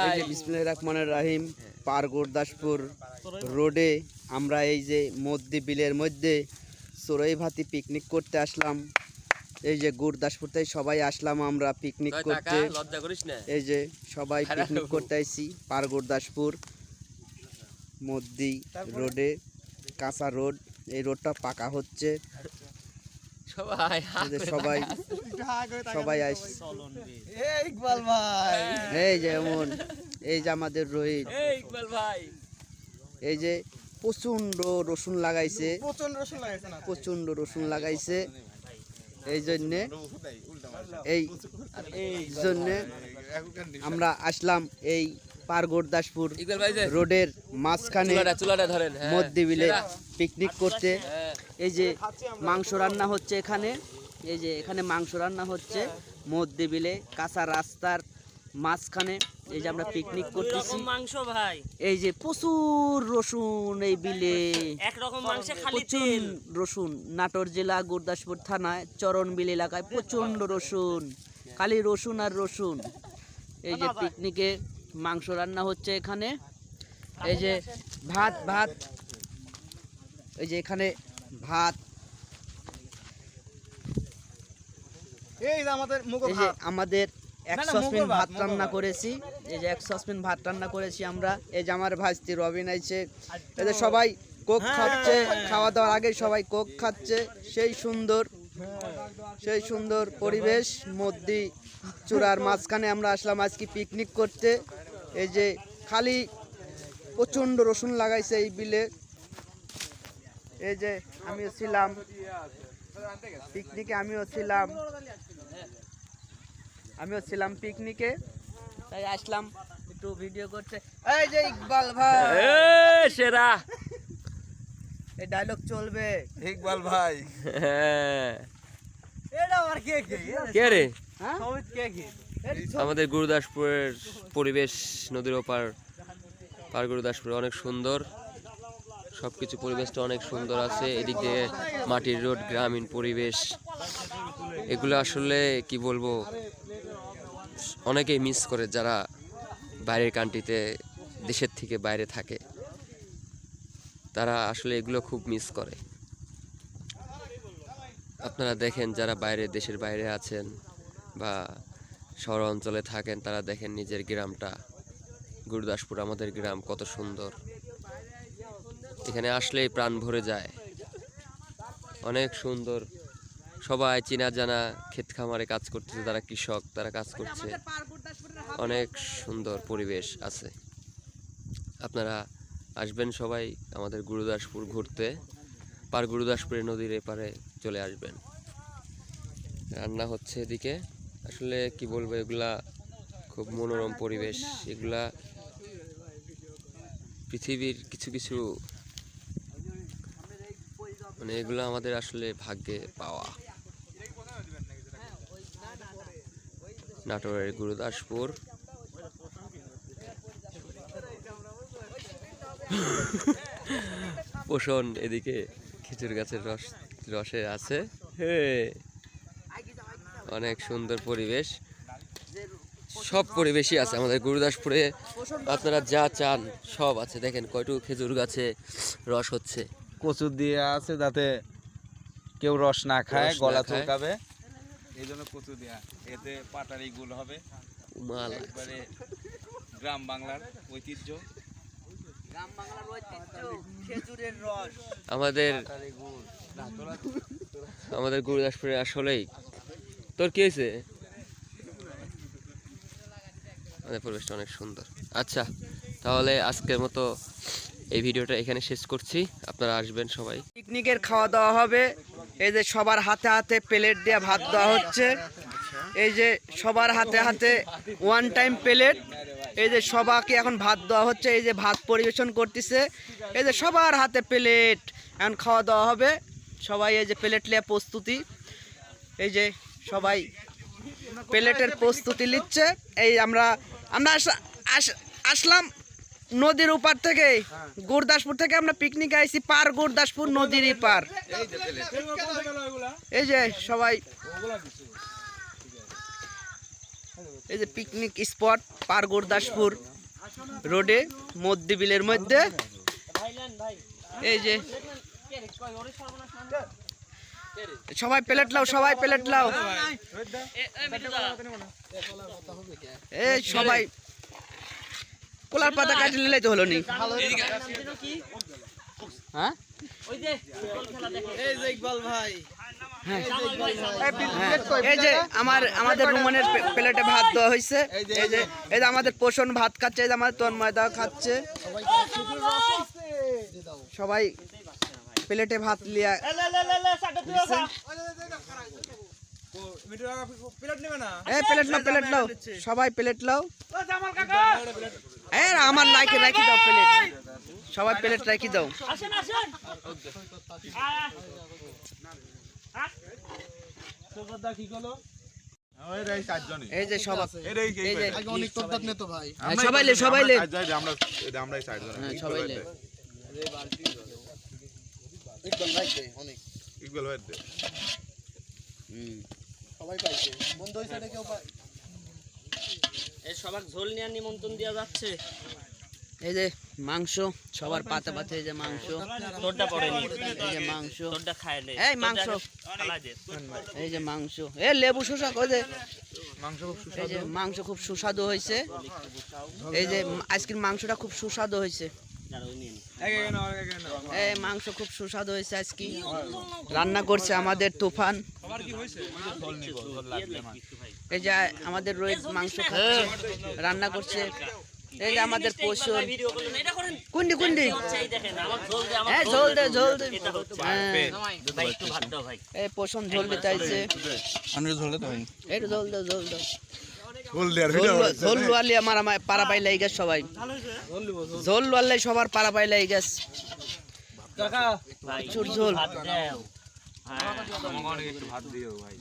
এই যে বিসমিল্লাহির রহমানির রহিম পার গুরদাসপুর রোডে আমরা এই যে মধ্যে বিলের মধ্যে চড়ুইভাতি পিকনিক করতে আসলাম। এই যে গুরদাসপুর থেকে সবাই আসলাম আমরা পিকনিক করতে। এই যে সবাই পিকনিক করতে আইছি পার গুরদাসপুর মধ্যে রোডে, কাঁচা রোড। এই রোডটা পাকা হচ্ছে। সবাই এই যেমন এই যে আমাদের রোহিত, এই যে প্রচন্ড রসুন লাগাইছে, প্রচন্ড রসুন লাগাইছে। এই জন্যে আমরা আসলাম এই পার গুরদাসপুর রোডের মাঝখানে মধ্যে বিলে পিকনিক করতে। এই যে মাংস রান্না হচ্ছে এখানে, এই যে এখানে মাংস রান্না হচ্ছে মধ্যে বিলে কাঁচা রাস্তার মাঝখানে। এই যে আমরা পিকনিক করতেছি। মাংস ভাই, এই যে প্রচুর রসুন এই বিলে, একরকম মাংসে খালি তেল। রসুন নাটোর জেলা গুরদাসপুর থানায় চরণবিল এলাকায় প্রচন্ড রসুন, খালি রসুন আর রসুন। এই যে পিকনিকে মাংস রান্না হচ্ছে এখানে। এই যে ভাত, এই যে এখানে ভাত, এই যে আমাদের 1 সসপ্যান ভাত রান্না করেছি। এই যে 1 সসপ্যান ভাত রান্না করেছি আমরা। এই যে আমার ভাইস্তি রবিন আইছে। এই যে সবাই কোক খাচ্ছে, খাওয়া দাওয়ার আগে সবাই কোক খাচ্ছে। সেই সুন্দর পরিবেশ মধ্যে চূড়ার মাঝখানে আমরা আসলাম আজকে পিকনিক করতে। এই যে খালি প্রচন্ড রসুন লাগাইছে এই বিলে। এই যে আমিও ছিলাম পিকনিকে, আমিও ছিলাম পিকনিকে, তাই আসলাম একটু ভিডিও করতে। এই যে ইকবাল ভাই সেরা, এই ডায়লগ চলবে। ইকবাল ভাই এটা আর কে রে? হ্যাঁ আমাদের গুরুদাসপুরের পরিবেশ, নদীর ওপার পার গুরুদাসপুর অনেক সুন্দর, সবকিছু পরিবেশটা অনেক সুন্দর আছে। এদিক দিয়ে মাটির রোড, গ্রামীণ পরিবেশ, এগুলো আসলে কি বলবো, অনেকেই মিস করে যারা বাইরের কান্ট্রিতে, দেশের থেকে বাইরে থাকে, তারা আসলে এগুলো খুব মিস করে। আপনারা দেখেন যারা দেশের বাইরে আছেন বা শহর অঞ্চলে থাকেন, তারা দেখেন নিজের গ্রামটা, গুরুদাসপুর আমাদের গ্রাম কত সুন্দর। এখানে আসলেই প্রাণ ভরে যায়, অনেক সুন্দর। সবাই চেনা জানা, ক্ষেত খামারে কাজ করতেছে, তারা কৃষক, তারা কাজ করছে, অনেক সুন্দর পরিবেশ আছে। আপনারা আসবেন সবাই আমাদের গুরুদাসপুর ঘুরতে, পার গুরুদাসপুরের নদীর এপারে চলে আসবেন। রান্না হচ্ছে এদিকে, আসলে কি বলবো, এগুলা খুব মনোরম পরিবেশ। এগুলা পৃথিবীর কিছু মানে এগুলো আমাদের আসলে ভাগ্যে পাওয়া। নাটোরের গুরুদাসপুর পোষণ, এদিকে খেজুর গাছের রসে আছে। অনেক সুন্দর পরিবেশ, সব পরিবেশই আছে আমাদের গুরুদাসপুরে। আপনারা যা চান সব আছে। দেখেন কয়টুকু খেজুর গাছে রস হচ্ছে, কচু দিয়ে আছে যাতে কেউ রস না খায়, গলা চুলকাবে, এই জন্য কচু দেয়া। এতে পাটারি গুল হবে, একবারে গ্রাম বাংলার ঐতিহ্য, খেজুরের রস। আমাদের গুরুদাসপুরে আসলেই তোর কি হয়েছে, আমাদের পরিবেশটা অনেক সুন্দর। আচ্ছা, তাহলে আজকের মতো এই ভিডিওটা এখানে শেষ করছি। আপনারা আসবেন সবাই। পিকনিকের খাওয়া দাওয়া হবে। এই যে সবার হাতে হাতে প্লেট দিয়ে ভাত দেওয়া হচ্ছে। এই যে সবার হাতে হাতে 1 টাইম প্লেট। এই যে সবাইকে এখন ভাত দেওয়া হচ্ছে। এই যে ভাত পরিবেশন করতেছে। এই যে সবার হাতে প্লেট, এখন খাওয়া দাওয়া হবে। সবাই এই যে প্লেট নিয়ে প্রস্তুতি, এই যে সবাই প্লেটের প্রস্তুতি নিচ্ছে। এই আমরা আসলাম নদীর উপার থেকে, গুরদাসপুর থেকে আমরা পিকনিক আইছি পার গুরদাসপুর নদীর পার। এই যে সবাই এই যে পিকনিক স্পট পার গুরদাসপুর রোডে মধ্যে বিলের মধ্যে। এই যে সবাই প্লেট লাও, সবাই প্লেট লাও, এই সবাই কোলার পাতা কাটি নিলেই তো হলো নি। হ্যাঁ এই যে আমাদের রুমানের প্লেটে ভাত দেওয়া হয়েছে। এই যে আমাদের পোষণ ভাত খাচ্ছে, এই যে আমাদের তন্ময় দা খাচ্ছে। সবাই প্লেটে ভাত লিয়া প্লেট লাও, সবাই প্লেট লাও। আমার লাইকে রাখি দাও প্লেট, সবাই প্লেট রাখি দাও। এই যে সবাই সবাই লে সবার ঝোল নেওয়ার নিমন্ত্রণ দেওয়া যাচ্ছে। এই যে মাংস সবার পাতে পাতে, এই যে মাংস, তোরটা পড়েনি, এই যে মাংস, তোরটা খায় নে, এই মাংস, খালা দে, এই যে মাংস, এই লেবু শসা, ওই যে এই যে মাংস খুব সুস্বাদু হয়েছে। এই যে আজকের মাংসটা খুব সুস্বাদু হয়েছে। এই মাংস খুব সুস্বাদু হয়েছে আজকে। রান্না করছে আমাদের তুফান। এই যে আমাদের রোহিত মাংস খাচ্ছে, রান্না করছে। এই যে আমাদের পোষণ, কুন্ডি কুন্ডি, হ্যাঁ ঝোল দে, ঝোল দে, এই পোষণ ঝোল দিতে আইছে। এই ঝোল দে, ঝোল দে, ঝোল লোয়ালি আমার পাড়া পাইলে এই গেছে সবাই, ঝোল লোয়ালে সবার পাড়া পাইলে এই গেছে প্রচুর ঝোল। একটু ভাত দিও ভাই।